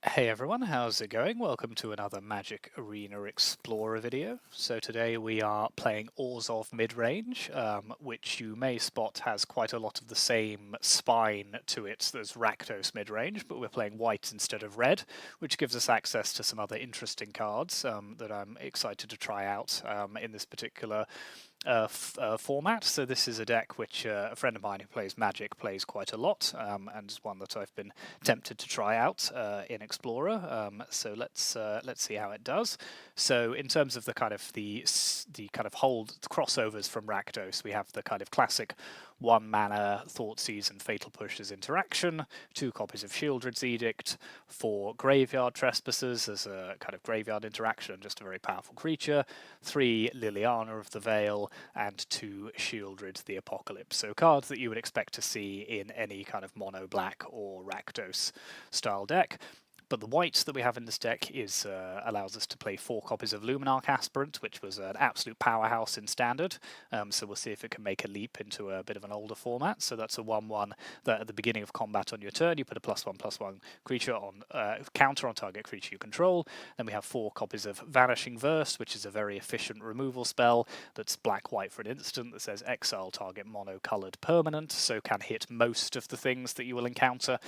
Hey everyone, how's it going? Welcome to another Magic Arena Explorer video. So today we are playing Orzhov Midrange, which you may spot has quite a lot of the same spine to it as Rakdos Midrange, but we're playing white instead of red, which gives us access to some other interesting cards that I'm excited to try out in this particular format. So this is a deck which a friend of mine who plays Magic plays quite a lot, and is one that I've been tempted to try out in Explorer. So let's see how it does. So in terms of the kind of the kind of hold crossovers from Rakdos, we have the kind of classic 1 mana Thoughtseize and Fatal Push's interaction, 2 copies of Shieldred's Edict, 4 Graveyard Trespassers as a kind of graveyard interaction, just a very powerful creature, 3 Liliana of the Veil, and 2 Shieldred the Apocalypse. So cards that you would expect to see in any kind of mono black or Rakdos style deck. But the white that we have in this deck is allows us to play 4 copies of Luminarch Aspirant, which was an absolute powerhouse in Standard. So we'll see if it can make a leap into a bit of an older format. So that's a 1/1 that at the beginning of combat on your turn, you put a +1/+1 creature on counter on target creature you control. Then we have 4 copies of Vanishing Verse, which is a very efficient removal spell that's black-white for an instant that says exile target mono-coloured permanent, so can hit most of the things that you will encounter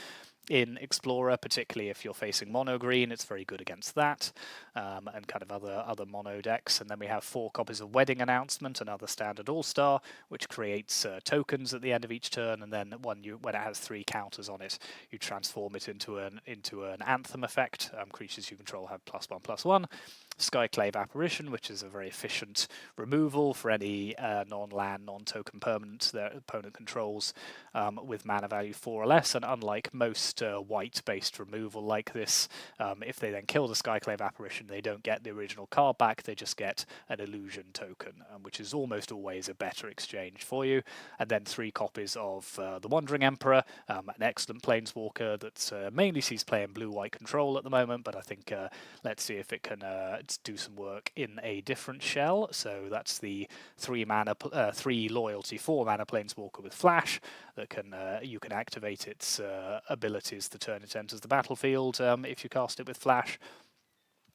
in Explorer, particularly if you're facing mono green. It's very good against that, and kind of other mono decks. And then we have 4 copies of Wedding Announcement, another standard all-star, which creates tokens at the end of each turn, and then when it has 3 counters on it, you transform it into an anthem effect. Creatures you control have +1/+1. Skyclave Apparition, which is a very efficient removal for any non-land, non-token permanent that opponent controls with mana value 4 or less, and unlike most white-based removal like this, if they then kill the Skyclave Apparition, they don't get the original card back, they just get an illusion token, which is almost always a better exchange for you. And then 3 copies of the Wandering Emperor, an excellent planeswalker that mainly sees play in blue-white control at the moment, but I think let's see if it can do some work in a different shell. So that's the 3 loyalty, 4 mana planeswalker with flash that can you can activate its abilities the turn it enters the battlefield if you cast it with flash.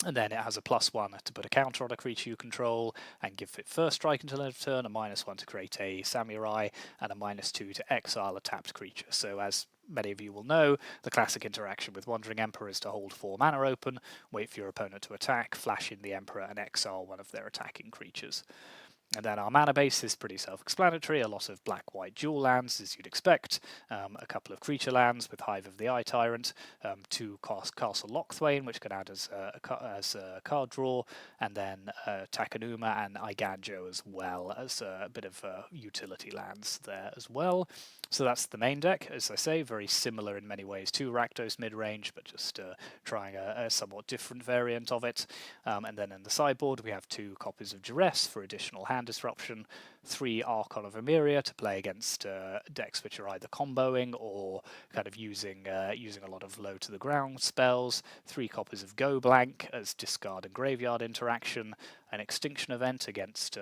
And then it has a +1 to put a counter on a creature you control and give it first strike until end of turn, a -1 to create a samurai, and a -2 to exile a tapped creature. So as many of you will know, the classic interaction with Wandering Emperor is to hold 4 mana open, wait for your opponent to attack, flash in the Emperor, and exile one of their attacking creatures. And then our mana base is pretty self-explanatory, a lot of black-white dual lands, as you'd expect, a couple of creature lands with Hive of the Eye Tyrant, 2 Castle Lochthwain, which can add as a card draw, and then Takenuma and Iganjo as well as a bit of utility lands there as well. So that's the main deck, as I say, very similar in many ways to Rakdos Midrange, but just trying a somewhat different variant of it. And then in the sideboard, we have 2 copies of Duress for additional hand disruption, 3 Archon of Emeria to play against decks which are either comboing or kind of using a lot of low to the ground spells, 3 copies of Go Blank as discard and graveyard interaction, an Extinction Event against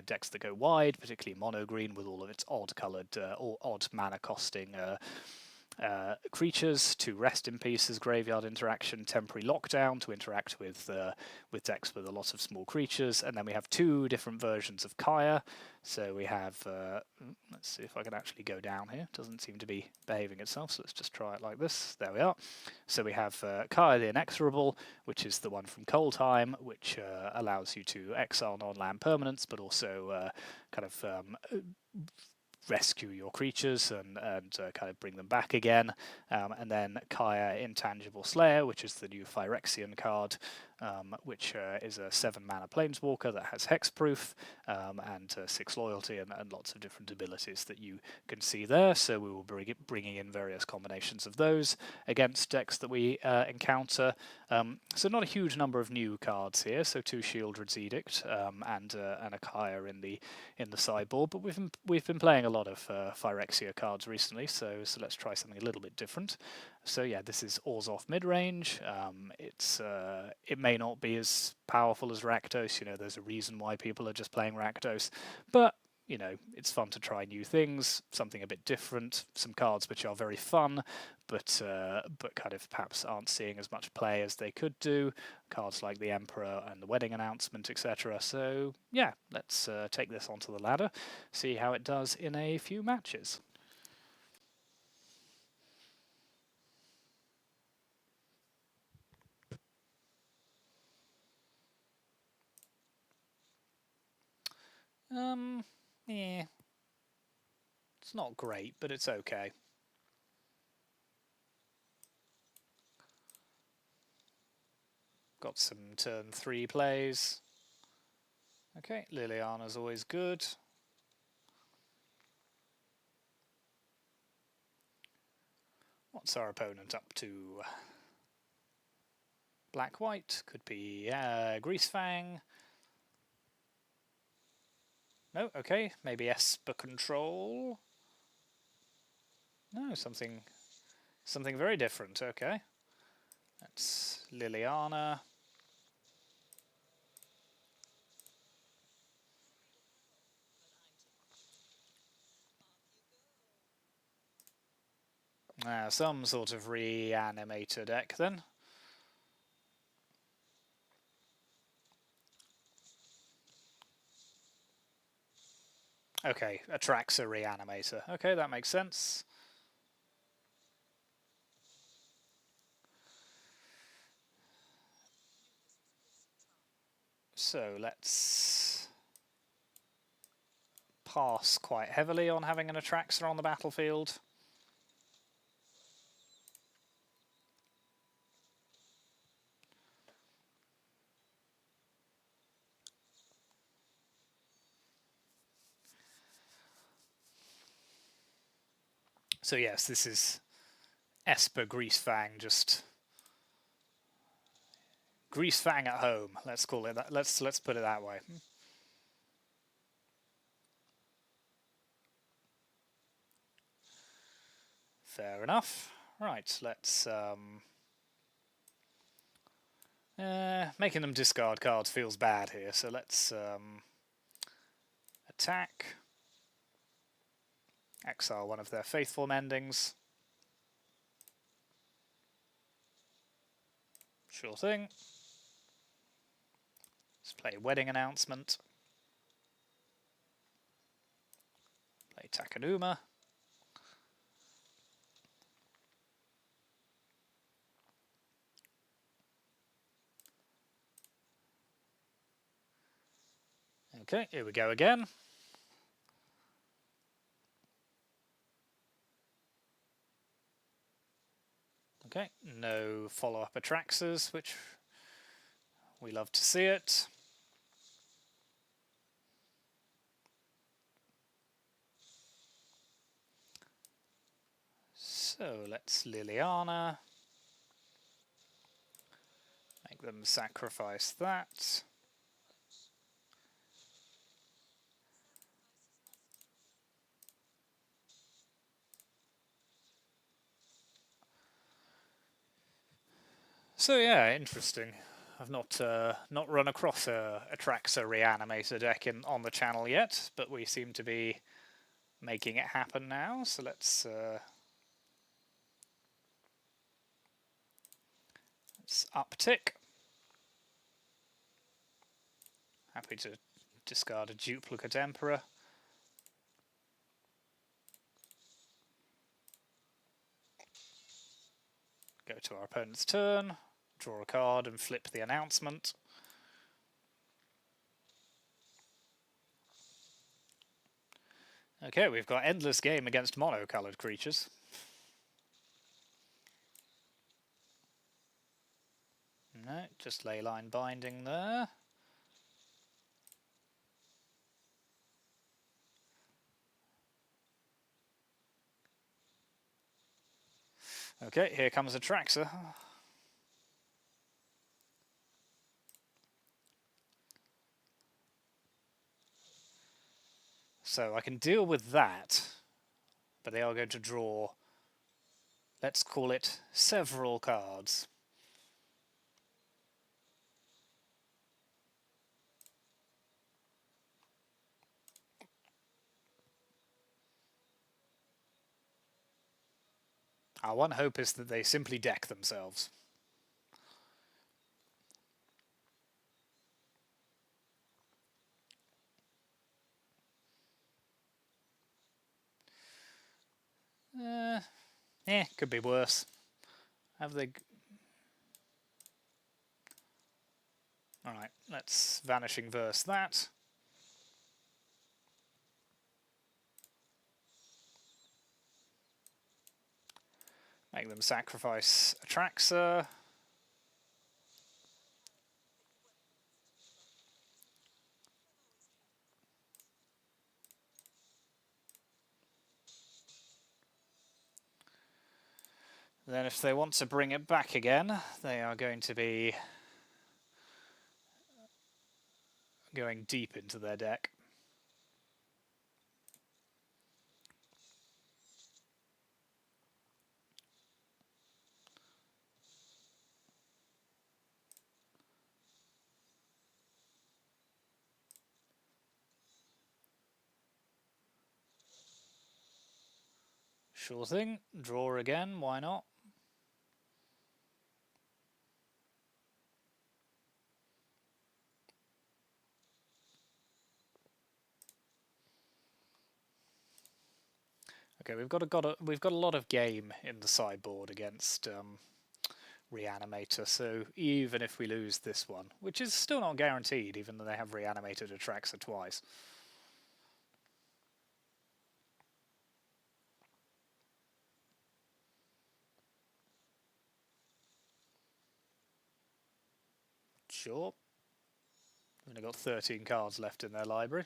decks that go wide, particularly mono green with all of its odd-coloured or odd mana costing creatures, to Rest in Peace's graveyard interaction, Temporary Lockdown to interact with decks with a lot of small creatures, and then we have 2 different versions of Kaya. So we have, let's see if I can actually go down here. It doesn't seem to be behaving itself, so let's just try it like this. There we are. So we have Kaya the Inexorable, which is the one from Coldheim, which allows you to exile non-land permanents, but also kind of rescue your creatures and kind of bring them back again. And then Kaya Intangible Slayer, which is the new Phyrexian card, which is a 7 mana planeswalker that has hexproof and 6 loyalty and lots of different abilities that you can see there. So we will be bringing in various combinations of those against decks that we encounter. So not a huge number of new cards here. So 2 Shieldred's Edict and a Kaya in the sideboard, but we've been playing a lot of Phyrexia cards recently, so let's try something a little bit different. So yeah, this is Orzhov Midrange. It may not be as powerful as Rakdos. You know, there's a reason why people are just playing Rakdos, but you know, it's fun to try new things, something a bit different, some cards which are very fun, but kind of perhaps aren't seeing as much play as they could do. Cards like the Emperor and the Wedding Announcement, etc. So yeah, let's take this onto the ladder, see how it does in a few matches. Yeah. It's not great, but it's okay. Got some turn 3 plays. Okay, Liliana's always good. What's our opponent up to? Black-white, could be Greasefang. No, okay, maybe Esper control. No, something very different, okay. That's Liliana. Some sort of Reanimator deck then. Okay, Atraxa Reanimator. Okay, that makes sense. So let's pass quite heavily on having an Atraxa on the battlefield. So yes, this is Esper Greasefang, just Greasefang at home. Let's call it that. Let's put it that way. Fair enough. Right, let's making them discard cards feels bad here, so let's attack. Exile one of their faithful mendings. Sure thing. Let's play Wedding Announcement. Play Takenuma. Okay, here we go again. Okay, no follow-up Atraxas, which we love to see it. So let's Liliana. Make them sacrifice that. So yeah, interesting. I've not run across a Atraxa Reanimator deck on the channel yet, but we seem to be making it happen now. So let's uptick. Happy to discard a duplicate Emperor. Go to our opponent's turn, draw a card and flip the announcement. Okay, we've got endless game against mono-coloured creatures. No, just Leyline Binding there. Okay, here comes Atraxa. So I can deal with that, but they are going to draw, let's call it, several cards. Our one hope is that they simply deck themselves. Could be worse. Have they... Alright, let's Vanishing Verse that. Make them sacrifice Atraxa. Then if they want to bring it back again, they are going to be going deep into their deck. Sure thing. Draw again, why not? Okay, we've got a lot of game in the sideboard against Reanimator, so even if we lose this one, which is still not guaranteed, even though they have Reanimated Atraxa twice. Sure. They've only got 13 cards left in their library.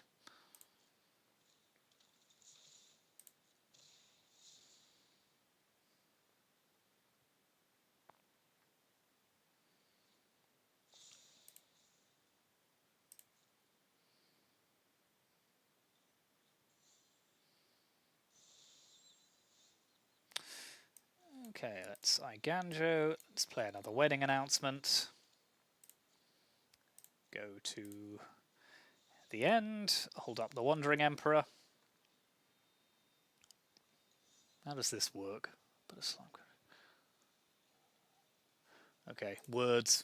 Okay, let's Iganjo. Let's play another wedding announcement. Go to the end, hold up the Wandering Emperor. How does this work? Okay, words.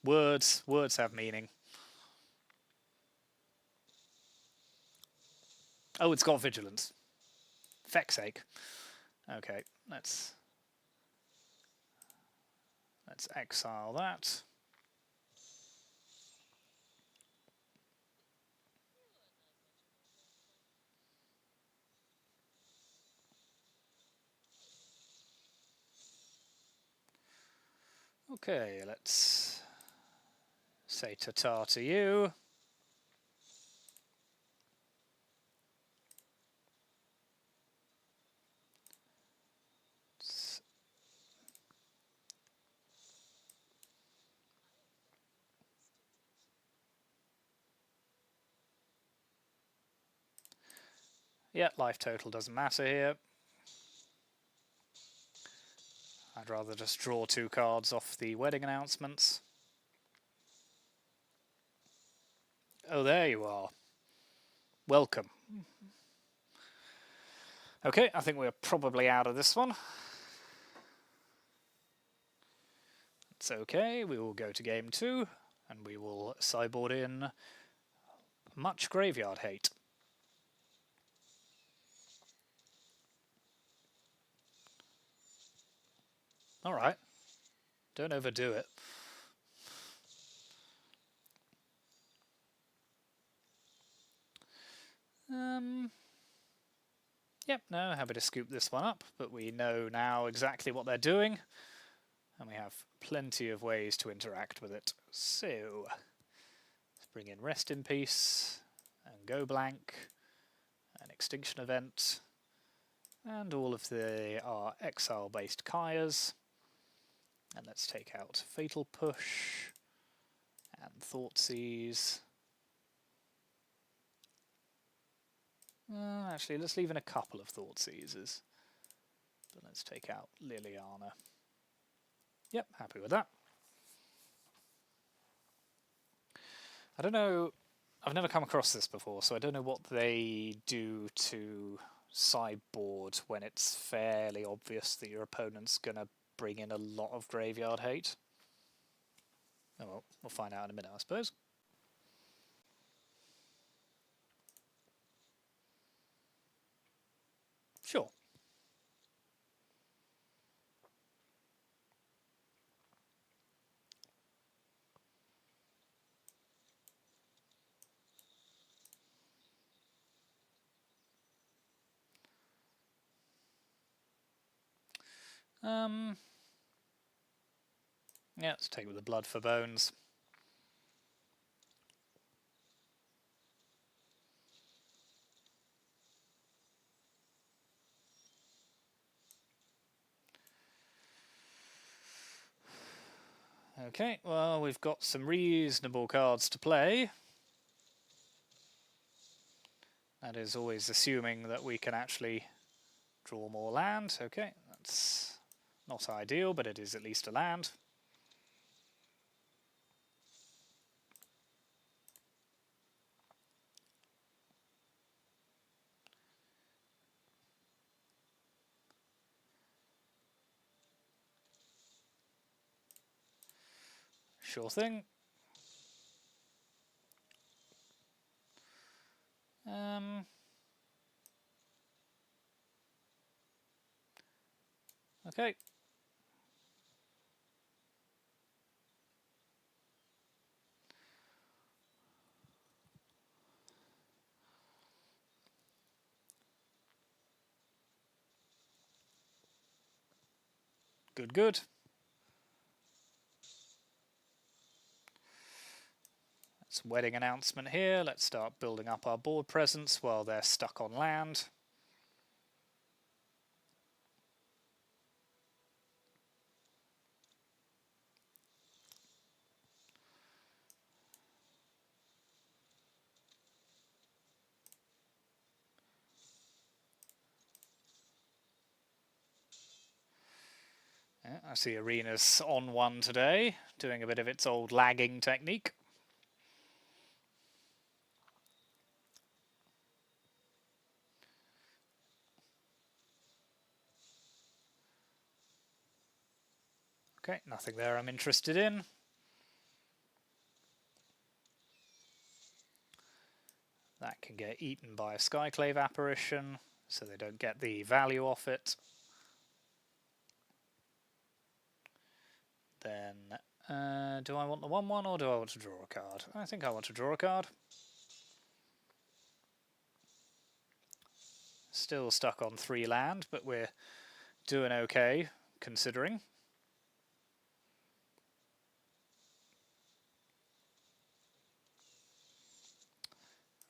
Words have meaning. Oh, it's got vigilance. Feck's sake. Okay, let's exile that. Okay, let's say ta-ta to you. Yeah, life total doesn't matter here. I'd rather just draw 2 cards off the wedding announcements. Oh, there you are. Welcome. Okay, I think we're probably out of this one. It's okay, we will go to game 2, and we will sideboard in much graveyard hate. Alright, don't overdo it. Yep, no, happy to scoop this one up, but we know now exactly what they're doing, and we have plenty of ways to interact with it. So, let's bring in Rest in Peace, and Go Blank, an Extinction Event, and all of our exile-based Kayas. And let's take out Fatal Push, and Thoughtseize. Actually, let's leave in a couple of Thoughtseizes. But let's take out Liliana. Yep, happy with that. I don't know, I've never come across this before, so I don't know what they do to sideboard when it's fairly obvious that your opponent's going to bring in a lot of graveyard hate? Oh well, we'll find out in a minute, I suppose. Sure. Yeah, let's take it with the blood for bones. Okay, well, we've got some reasonable cards to play. That is always assuming that we can actually draw more land. Okay, that's not ideal, but it is at least a land. Sure thing. Okay. Good, good. That's a wedding announcement here. Let's start building up our board presence while they're stuck on land. Yeah, I see Arena's on one today, doing a bit of its old lagging technique. Okay, nothing there I'm interested in. That can get eaten by a Skyclave apparition, so they don't get the value off it. Then, do I want the 1/1 or do I want to draw a card? I think I want to draw a card. Still stuck on 3 land, but we're doing okay, considering.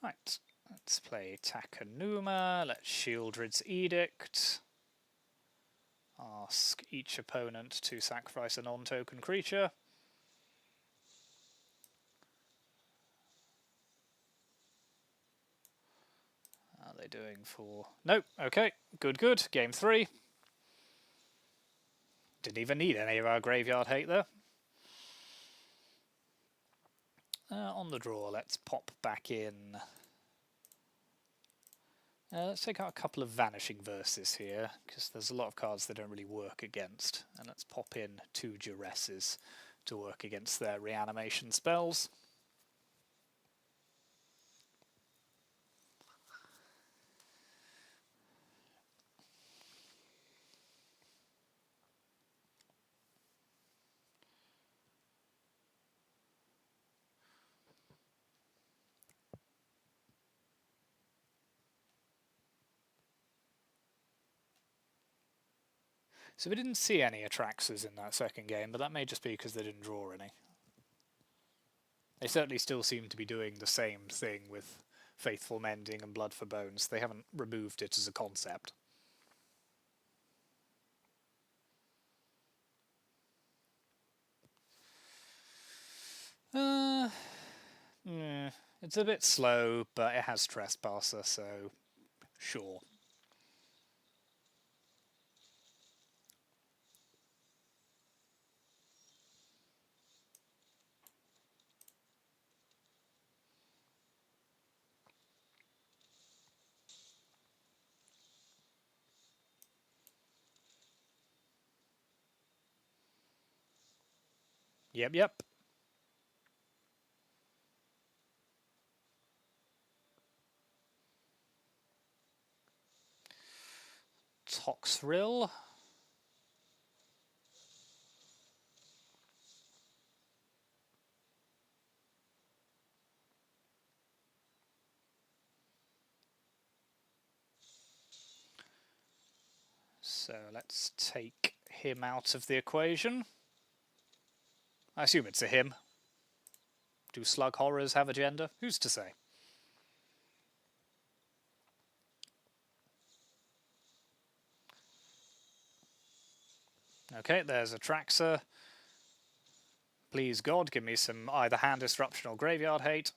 Right, let's play Takenuma, let's Shieldred's Edict. Ask each opponent to sacrifice a non-token creature. How are they doing for... Nope, okay, good, good. Game 3. Didn't even need any of our graveyard hate there. On the draw, let's pop back in. Let's take out a couple of Vanishing Verses here, because there's a lot of cards they don't really work against. And let's pop in 2 Duresses to work against their reanimation spells. So we didn't see any Atraxas in that second game, but that may just be because they didn't draw any. They certainly still seem to be doing the same thing with Faithful Mending and Blood for Bones. They haven't removed it as a concept. It's a bit slow, but it has Trespasser, so sure. Yep. Toxrill. So let's take him out of the equation. I assume it's a him. Do slug horrors have a gender? Who's to say? Okay, there's a Traxer. Please God, give me some either hand disruption or graveyard hate.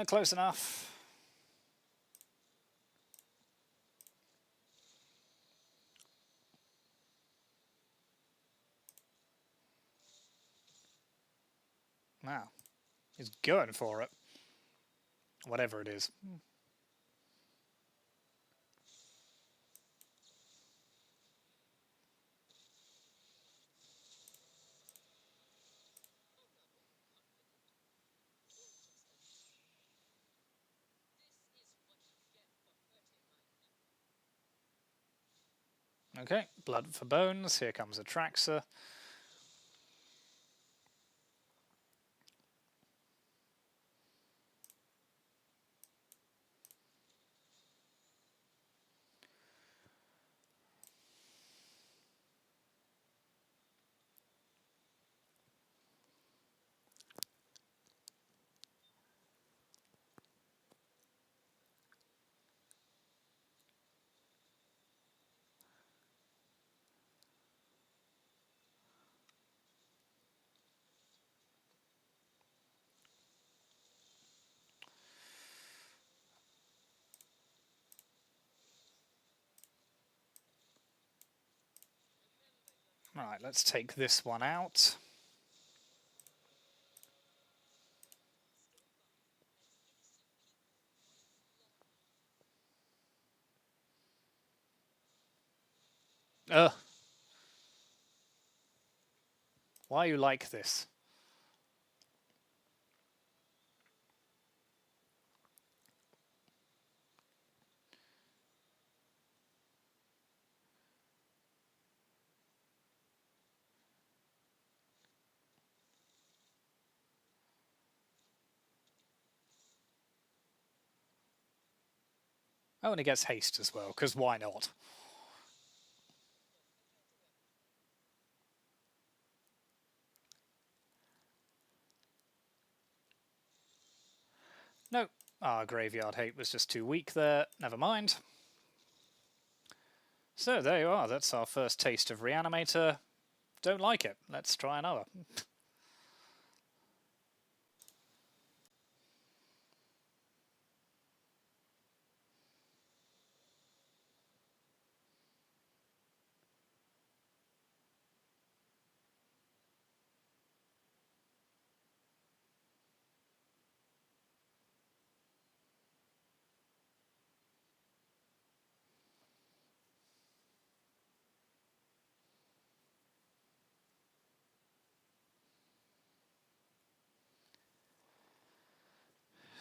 Close enough. Wow. He's going for it. Whatever it is. Okay, blood for bones. Here comes a Traxer. Right, let's take this one out. Ugh. Why are you like this? Oh, and it gets haste as well, because why not? No, our graveyard hate was just too weak there. Never mind. So there you are. That's our first taste of Reanimator. Don't like it. Let's try another.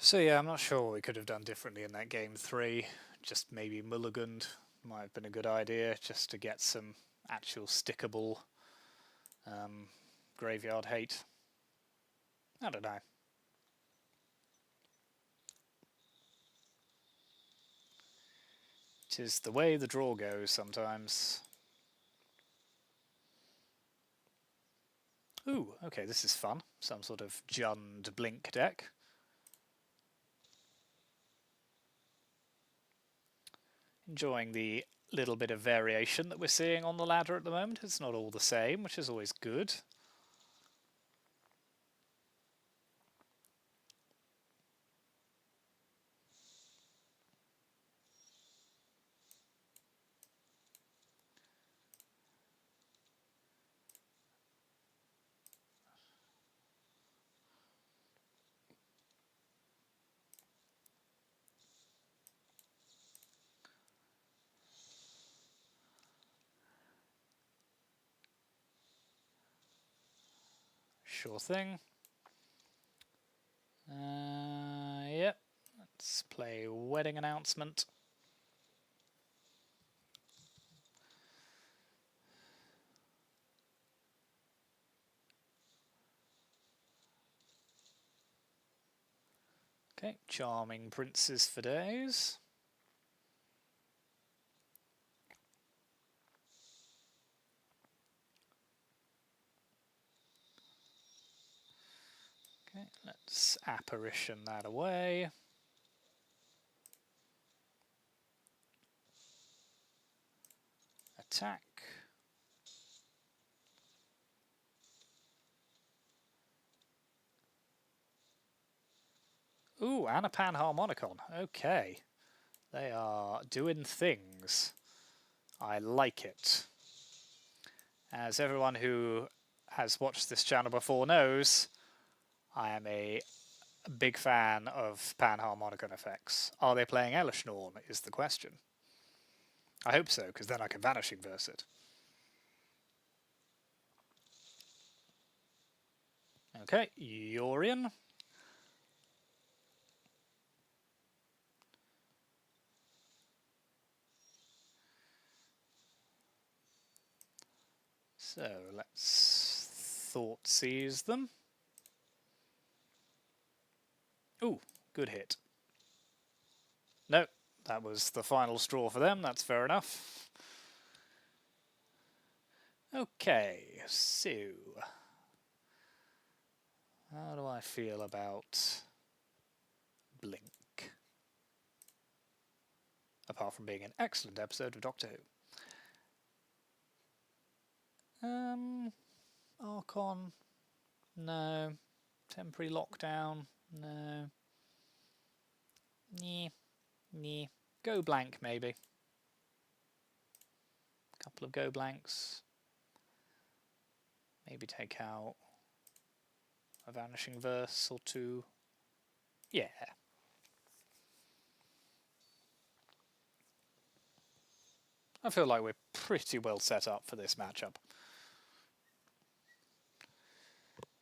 So yeah, I'm not sure what we could have done differently in that game 3. Just maybe mulliganed might have been a good idea, just to get some actual stickable graveyard hate. I don't know. It is the way the draw goes sometimes. Ooh, okay, this is fun. Some sort of Jund Blink deck. Enjoying the little bit of variation that we're seeing on the ladder at the moment. It's not all the same, which is always good. Sure thing. Yep. Let's play Wedding Announcement. Okay, Charming Princes for days. Okay, let's Apparition that away. Attack. Ooh, and a Panharmonicon. Okay. They are doing things. I like it. As everyone who has watched this channel before knows, I am a big fan of Panharmonicon effects. Are they playing Elishnorn is the question. I hope so, because then I can Vanishing Verse it. Okay, you're in. So let's Thought Seize them. Ooh, good hit. No, that was the final straw for them, that's fair enough. Okay, so how do I feel about Blink? Apart from being an excellent episode of Doctor Who. Archon, no. Temporary Lockdown, no. Nyeh. Go blank, maybe. Couple of go blanks. Maybe take out a Vanishing Verse or two. Yeah. I feel like we're pretty well set up for this matchup.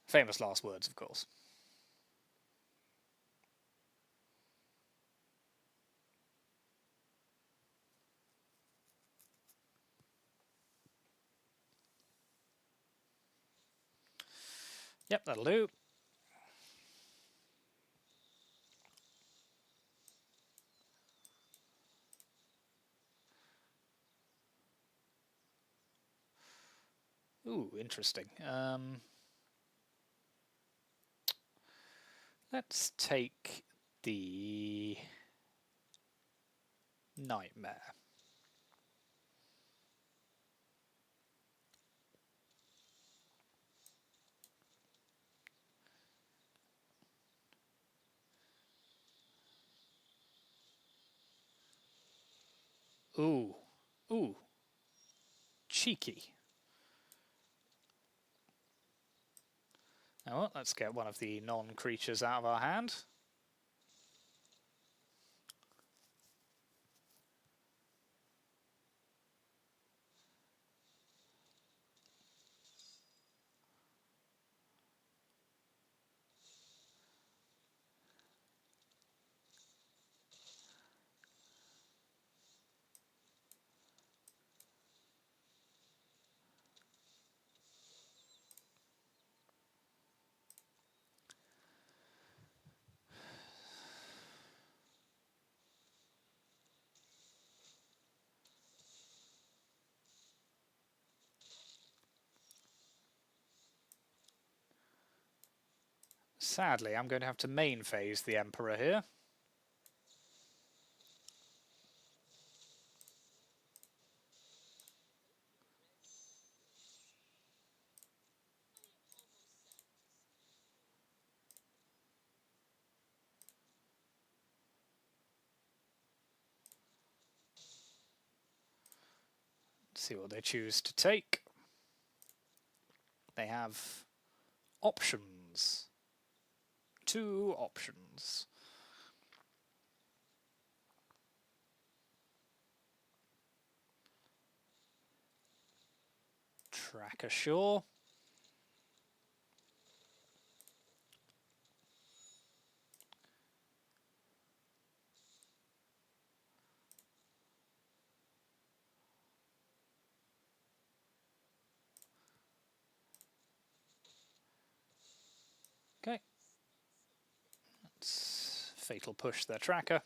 Famous last words, of course. Yep, that'll do. Ooh, interesting. Let's take the Nightmare. Ooh. Ooh. Cheeky. Now what? Let's get one of the non-creatures out of our hand. Sadly, I'm going to have to main phase the Emperor here. Let's see what they choose to take. They have options. 2 options. Track ashore. Okay. Let's fatal push their tracker.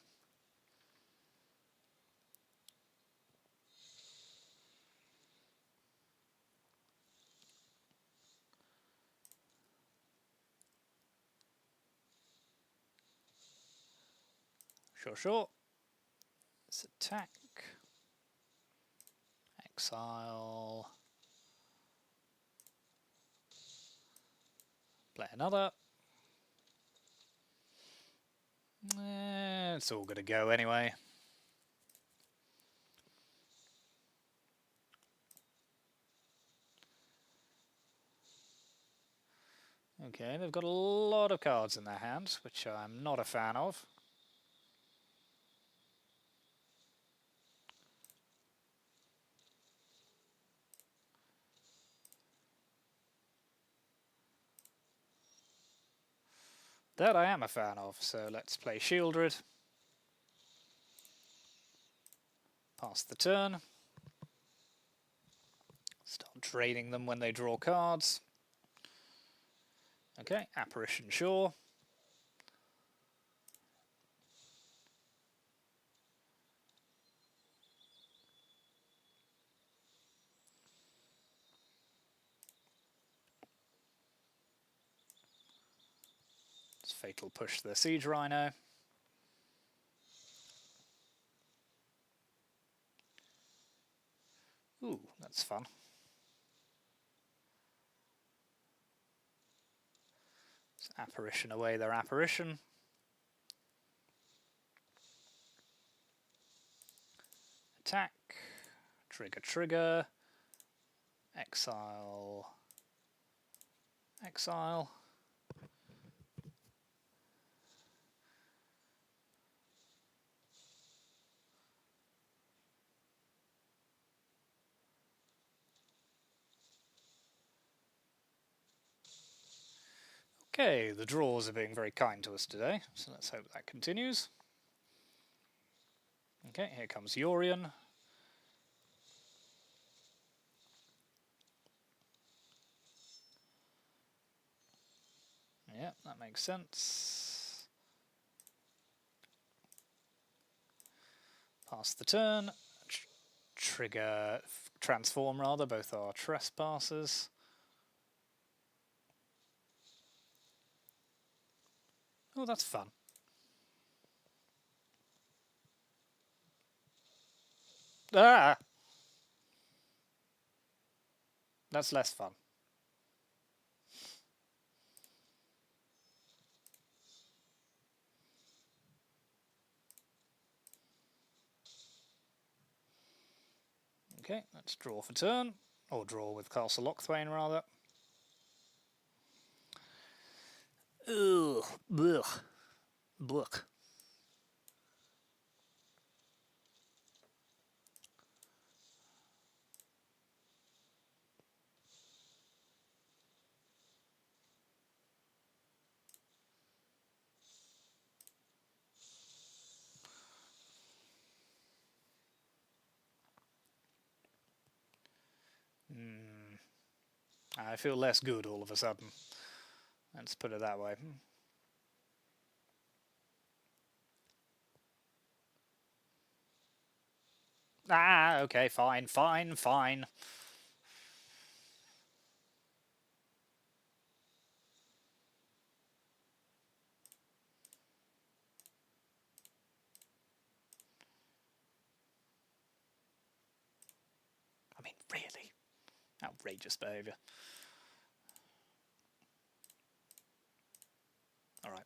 Sure. Let's attack. Exile. Play another. It's all going to go anyway. Okay, they've got a lot of cards in their hands, which I'm not a fan of. That I am a fan of, so let's play Shieldred. Pass the turn. Start draining them when they draw cards. Okay, Apparition Shore. Let's fatal push the Siege Rhino. Ooh, that's fun. Let's Apparition away their Apparition. Attack. Trigger. Exile. Okay, the draws are being very kind to us today, so let's hope that continues. Okay, here comes Yorion. Yeah, that makes sense. Pass the turn. Transform rather, both are trespassers. Oh, that's fun. Ah! That's less fun. Okay, let's draw for turn. Or draw with Castle Lochthwain, rather. Ugh. Blech. Blech. I feel less good all of a sudden. Let's put it that way. Ah, okay, fine. I mean, really? Outrageous behaviour. Alright.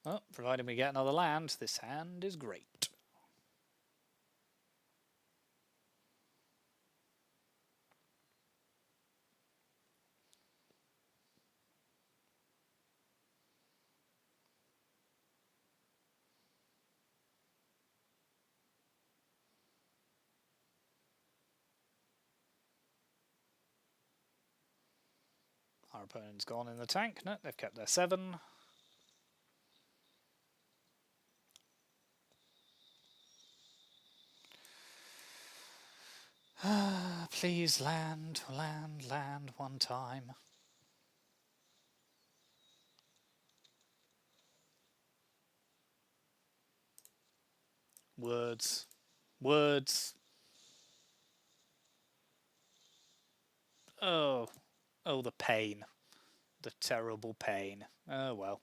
Well, provided we get another land, this hand is great. Our opponent's gone in the tank. No, they've kept their 7. Please land, land, land one time. Words. Words. Oh. Oh, the pain. The terrible pain. Oh, well.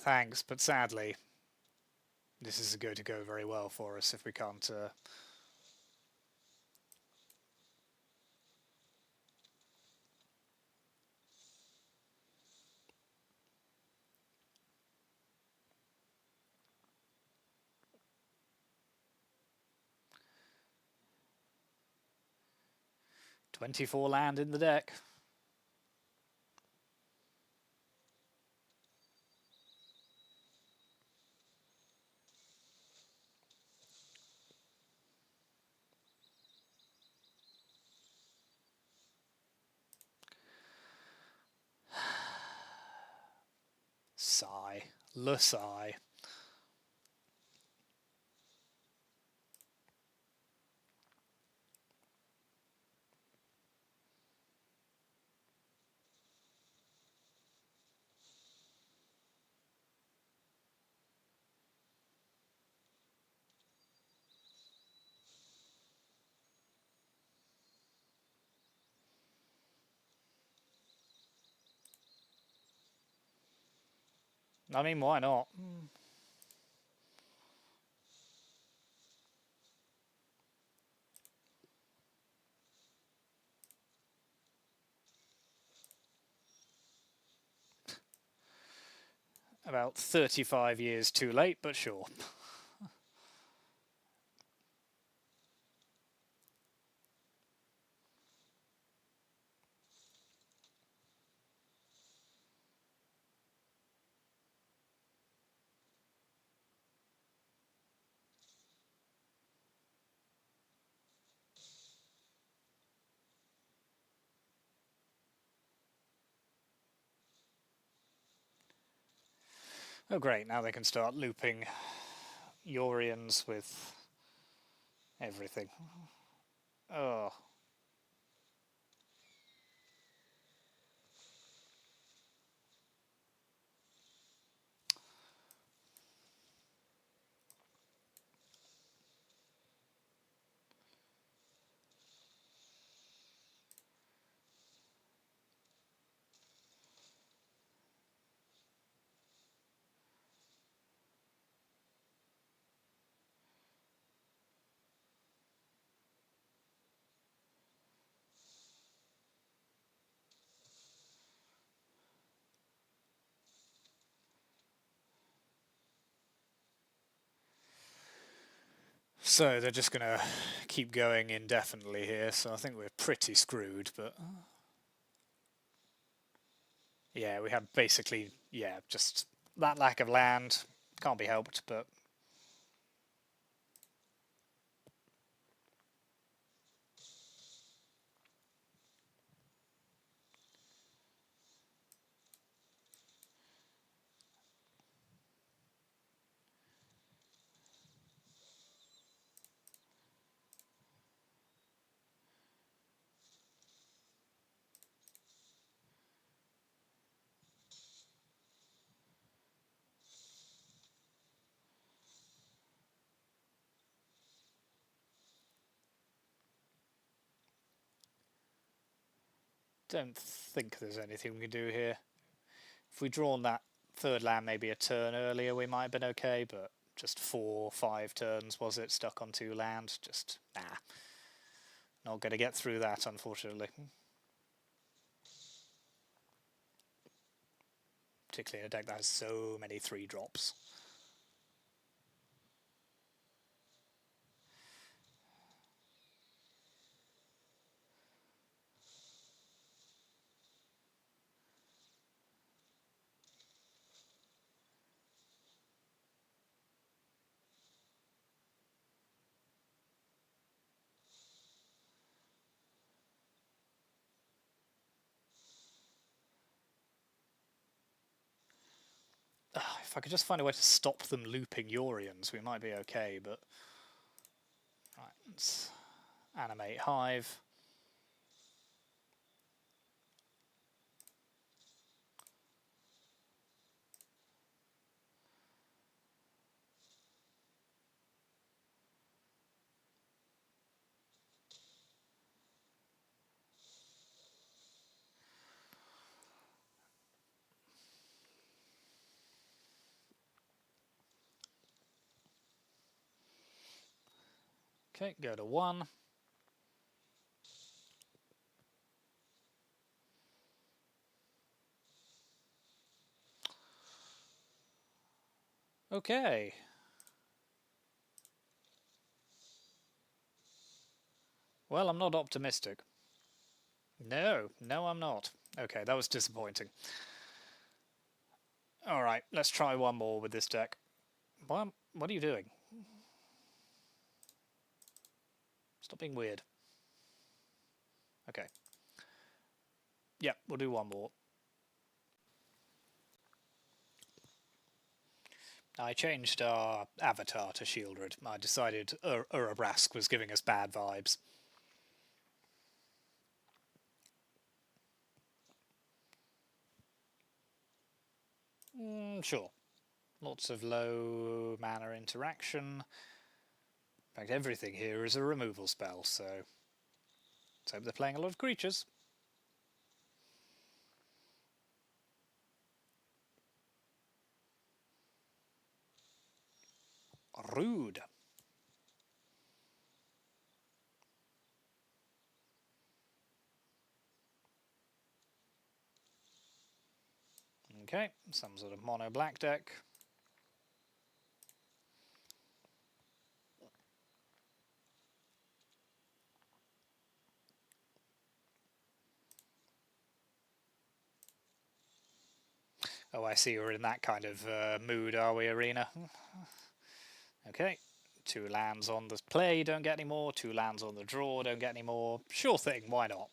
Thanks, but sadly, this is going to go very well for us if we can't... 24 land in the deck. Sigh. Le sigh. I mean, why not? About 35 years too late, but sure. Oh great, now they can start looping Yorians with everything. Oh. So they're just going to keep going indefinitely here, so I think we're pretty screwed, but... Yeah, we have basically, yeah, just that lack of land. Can't be helped, but... Don't think there's anything we can do here. If we'd drawn that third land maybe a turn earlier, we might have been okay, but just 4 or 5 turns, was it, stuck on 2 land? Just, nah. Not going to get through that, unfortunately. Particularly in a deck that has so many 3-drops. If I could just find a way to stop them looping Yorians, we might be okay, but... Right, let's animate Hive. Okay, go to 1. Okay. Well, I'm not optimistic. No, I'm not. Okay, that was disappointing. Alright, let's try one more with this deck. What are you doing? Stop being weird. Okay. Yep, we'll do one more. I changed our avatar to Shieldred. I decided Urabrask was giving us bad vibes. Sure. Lots of low mana interaction. In fact, everything here is a removal spell, so let's hope they're playing a lot of creatures. Rude. Okay, some sort of mono black deck. Oh, I see you're in that kind of mood, are we, Arena? Okay, 2 lands on the play, don't get any more. 2 lands on the draw, don't get any more. Sure thing, why not?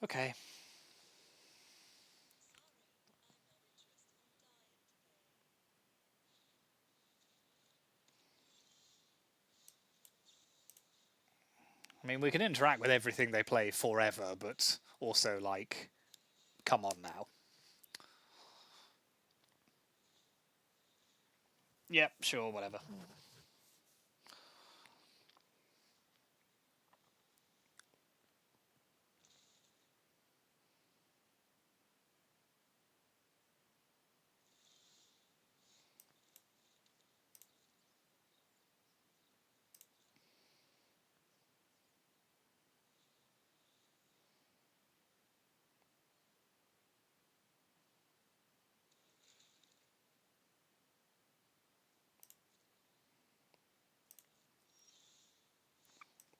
Okay. I mean, we can interact with everything they play forever, but also, like, come on now. Yep, sure, whatever.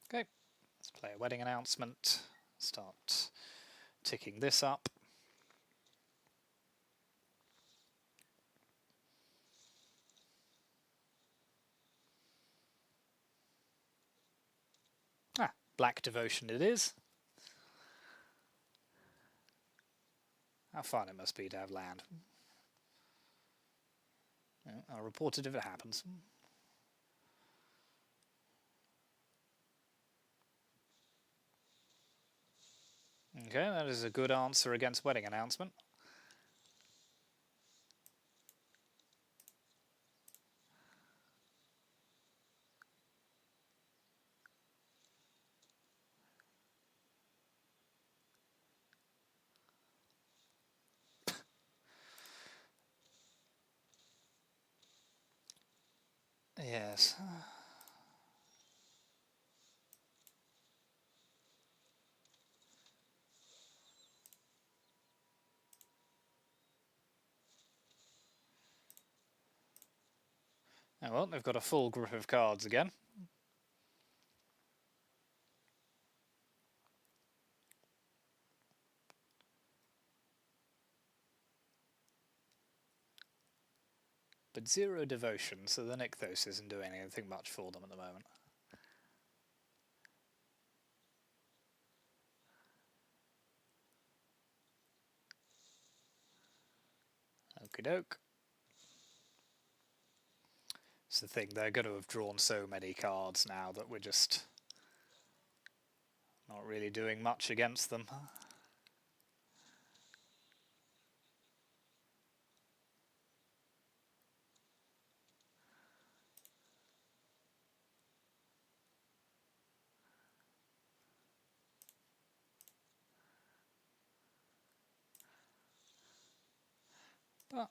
Okay, let's play a wedding announcement. Start ticking this up. Ah, Black Devotion it is. How fun it must be to have land. I'll report it if it happens. Okay, that is a good answer against wedding announcement. Yes. Oh well, they've got a full group of cards again. But 0 devotion, so the Nykthos isn't doing anything much for them at the moment. Okie doke. It's the thing, they're going to have drawn so many cards now that we're just not really doing much against them. But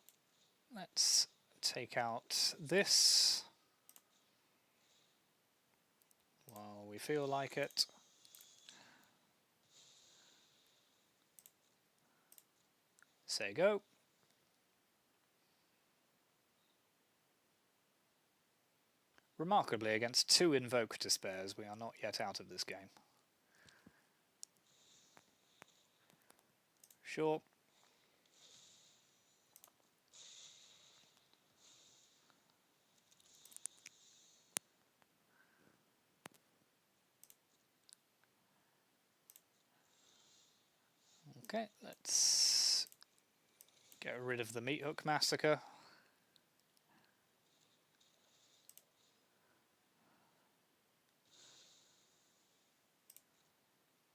let's take out this while we feel like it. Say go. Remarkably, against 2 Invoke Despairs, we are not yet out of this game. Sure. Okay, let's get rid of the Meat Hook Massacre.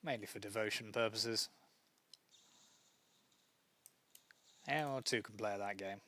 Mainly for devotion purposes. Anyone or two can play that game.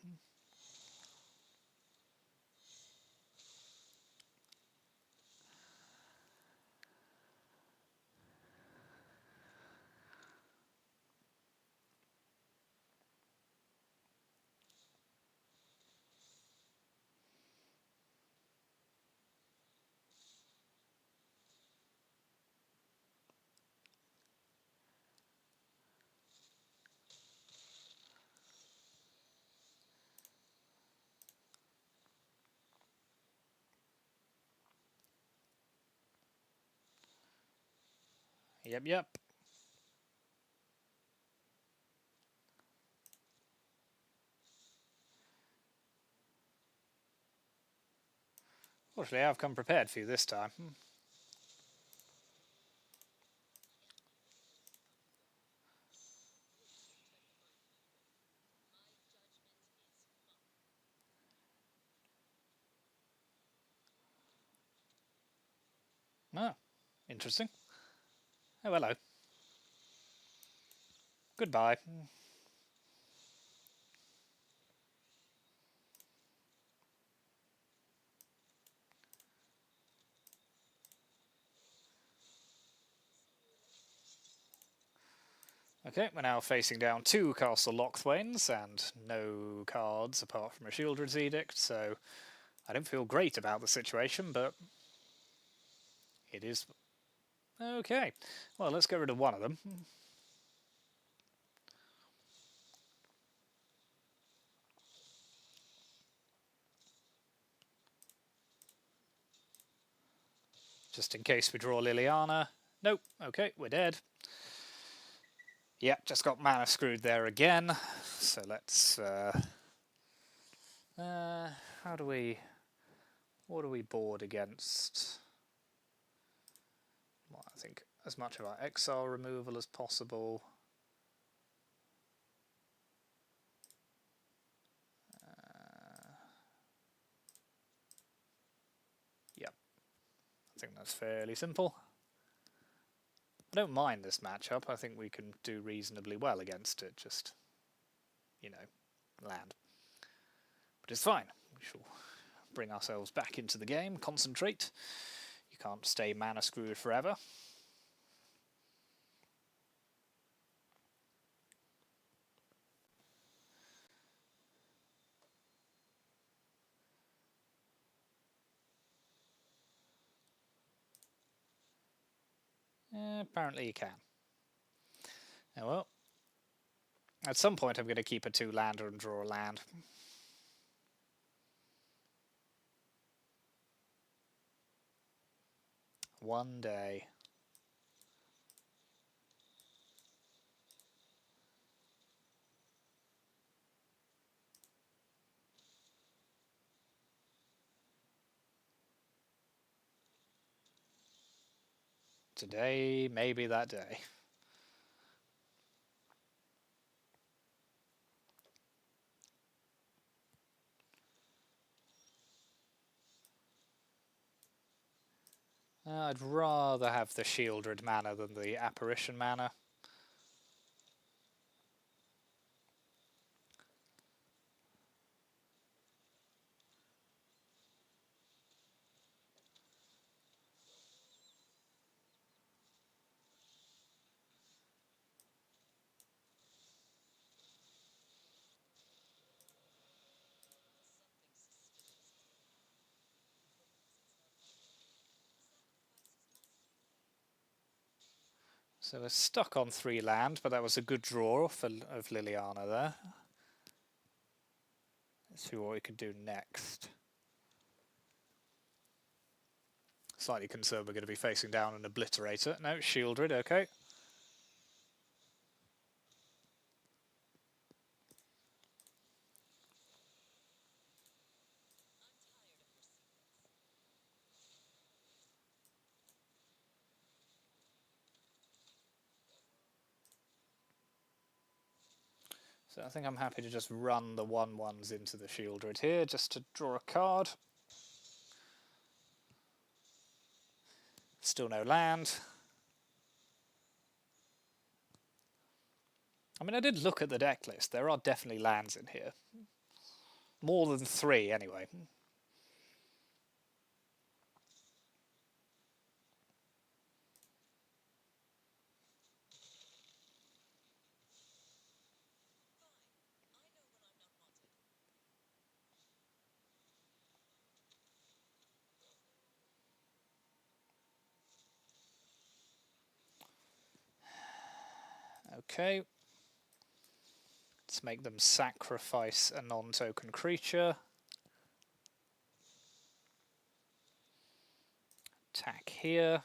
Yep. Fortunately, I've come prepared for you this time. Oh, interesting. Oh, hello. Goodbye. Okay, we're now facing down 2 Castle Lochthwains and no cards apart from a Shieldred's Edict, so I don't feel great about the situation, but it is... Okay, well, let's get rid of one of them. Just in case we draw Liliana. Nope, okay, we're dead. Yep, just got mana screwed there again. So let's... how do we... What do we board against? Well, I think as much of our exile removal as possible. Yep, I think that's fairly simple. I don't mind this matchup. I think we can do reasonably well against it. Just, you know, land. But it's fine. We shall bring ourselves back into the game, concentrate. You can't stay mana screwed forever. Apparently you can. Oh well. At some point I'm going to keep a 2-lander and draw a land. One day. Today, maybe that day. I'd rather have the Shieldred mana than the Apparition mana. So we're stuck on 3 land, but that was a good draw of Liliana there. Let's see what we can do next. Slightly concerned we're going to be facing down an Obliterator. No, Shieldred, okay. So I think I'm happy to just run the 1/1s into the Shieldred here, just to draw a card. Still no land. I mean, I did look at the deck list. There are definitely lands in here. More than 3, anyway. Okay. Let's make them sacrifice a non-token creature. Attack here.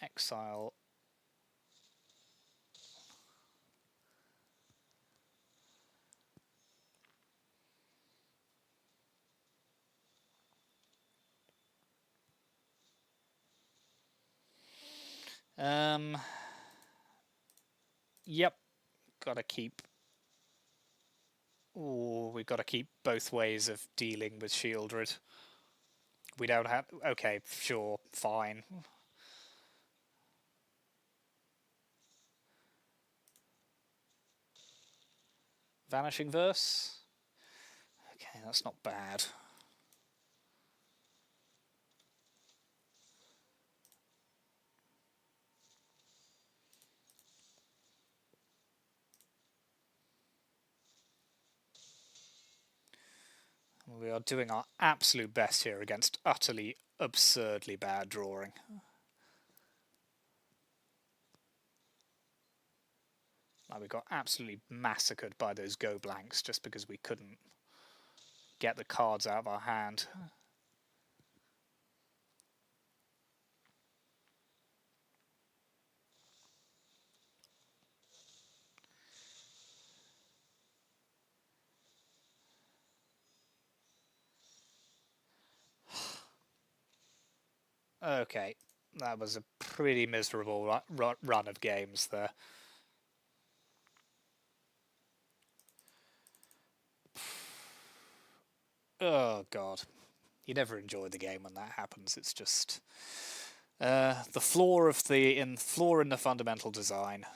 Exile. Yep. Gotta keep... Ooh, we've got to keep both ways of dealing with Shieldred. We don't have... Okay, sure, fine. Vanishing Verse. Okay, that's not bad. We are doing our absolute best here against utterly, absurdly bad drawing. Like we got absolutely massacred by those go blanks just because we couldn't get the cards out of our hand. Okay, that was a pretty miserable run of games there. Oh god, you never enjoy the game when that happens. It's just the flaw of the flaw in the fundamental design.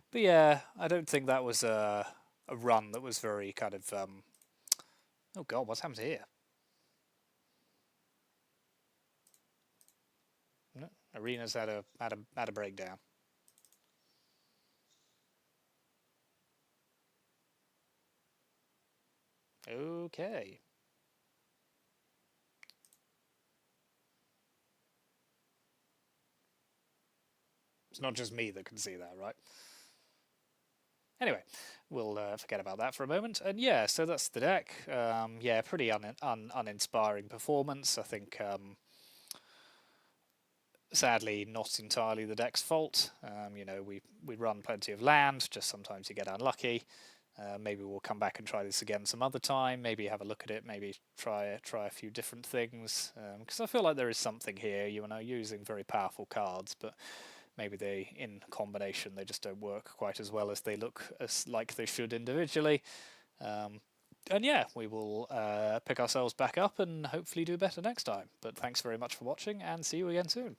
But yeah, I don't think that was a run that was very kind of oh god, what's happened here? No, Arena's had a breakdown. Okay. It's not just me that can see that, right? Anyway, we'll forget about that for a moment. And yeah, so that's the deck. Yeah, pretty uninspiring performance. I think sadly not entirely the deck's fault. You know, we run plenty of land, just sometimes you get unlucky. Maybe we'll come back and try this again some other time. Maybe have a look at it. Maybe try a few different things. Because I feel like there is something here. You know, using very powerful cards, but maybe they, in combination, they just don't work quite as well as they look like they should individually. And yeah, we will pick ourselves back up and hopefully do better next time. But thanks very much for watching, and see you again soon.